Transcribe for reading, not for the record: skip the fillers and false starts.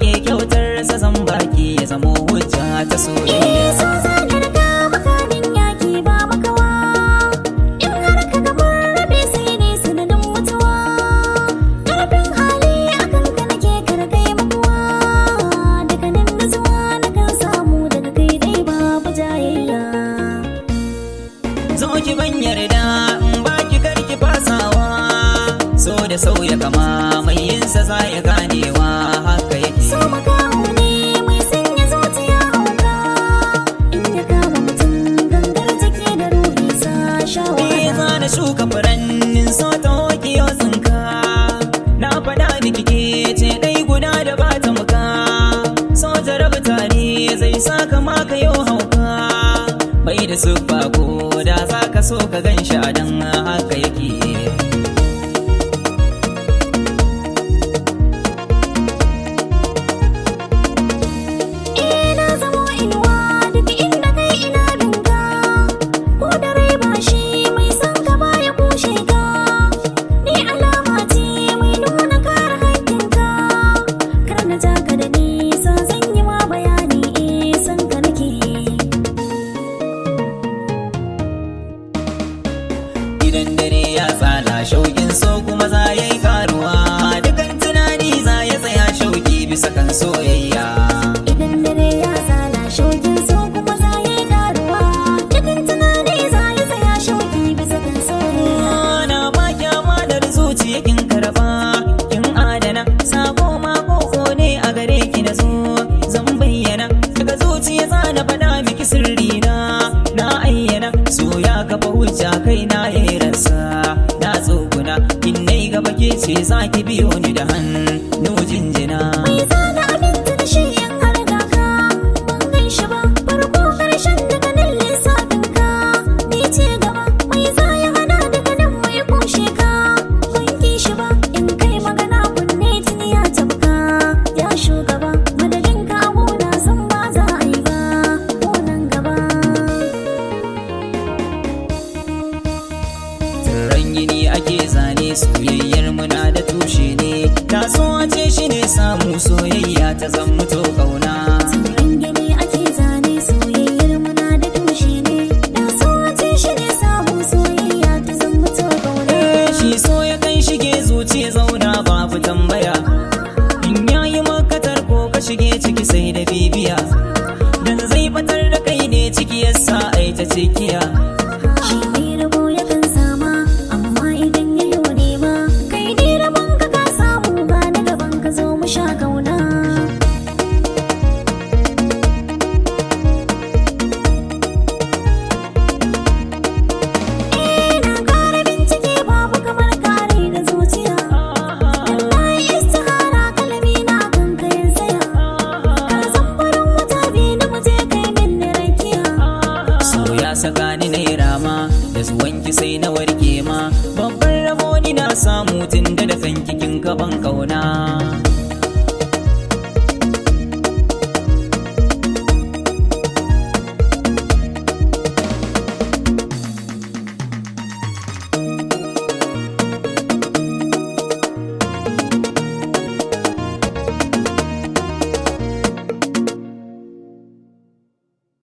rike kyautar sa zan baki ya zamo hujja ta soyayya. So zanar ka makamin yaki ba makawa, in har ka gabar rabe sai ne sanadin mutuwa. Karfin hali akan ka nake karkai makuwa, daga nan da zuwa na kan samu daga kai dai babu jayayya. Zo ki ban yarda in baki karki fasawa, so da sauya kama mai yinsa za ya ganewa haka yake. So makaho ne mai sanya zuciya hauka, in ya kama mutum gangar jiki da ruhi sa shawara. Za na shuka furannin so ta hoki yau tsinka, na faɗa miki ke ce ɗai guda da ba ta muka. So jarabta ne zai saka maka yau hauka, bai da siffa ko da za ka so ka gan shi a dan haka yake. Na zamo inuwa duk inda kai ina binka, ko da rai ba shi mai son ka baya kushe ka. Ni alama ce mai nuna kare haƙƙinka, kar na ja ka da nisa zan yi ma bayani san ka nake. Idan dare ya tsala shauƙin so kuma za ya yi karuwa, dukan tunani za ya tsaya shauƙi bisa kan soyayya. Idan dare ya tsala shauƙin so kuma za ya yi karuwa, dukkan tunani za ya tsaya shauƙi bisa kan soyayya. Na baki amanar zuciya kin karba, kin adana sako ma koko ne a gare ki na zo zan bayyana. Daga zuciya za na faɗa miki sirri na ayyana, so ya kafa hujja kai na rasa na tsoguna, in nai gaba ke ce za ki biyo ni da hannu jinjina. Mai zana aminta da shi in har ga ka ban gan shi ba, farko karshen daga nan lissafin ka ni ce gaba. Mai za ya hana daga nan mai kushe ka ban ki shi ba, in kai magana kunne tuni ya tabka ya shugaba. Madadin ka abuna san ba za a yi ba ko nan gaba. Turren gini ake zane soyayyar muna da tushe ne, tasowa ce shi ne samu soyayya ta zama to kauna. Turan gini ake zane soyayyar muna da tushe ne, da so wace shi ne samu soyayya ta zama to kauna. Shi so ya kan shige zuciya zauna babu tambaya, in yayi makatar ko ka shige ciki sai da bibiya, dan zai batar da kai ne ciki yasa ai ta cikiya. Shi ne rabo ya kan sama, amma idan ya yi nema kai ne rabon ka ka samu ba na gaban ka zo mu sha kauna. Na kara bincike babu kamar kare da zuciya, dan na yi istihara kalami na kan kayan tsaya. Ka zan barin wata biyu na muje kai min da rakiya. So ya saka ni na yi rama, da zuwanki sai na warke ma, babban rabo ni na samu tun da kanki kin gaban kauna.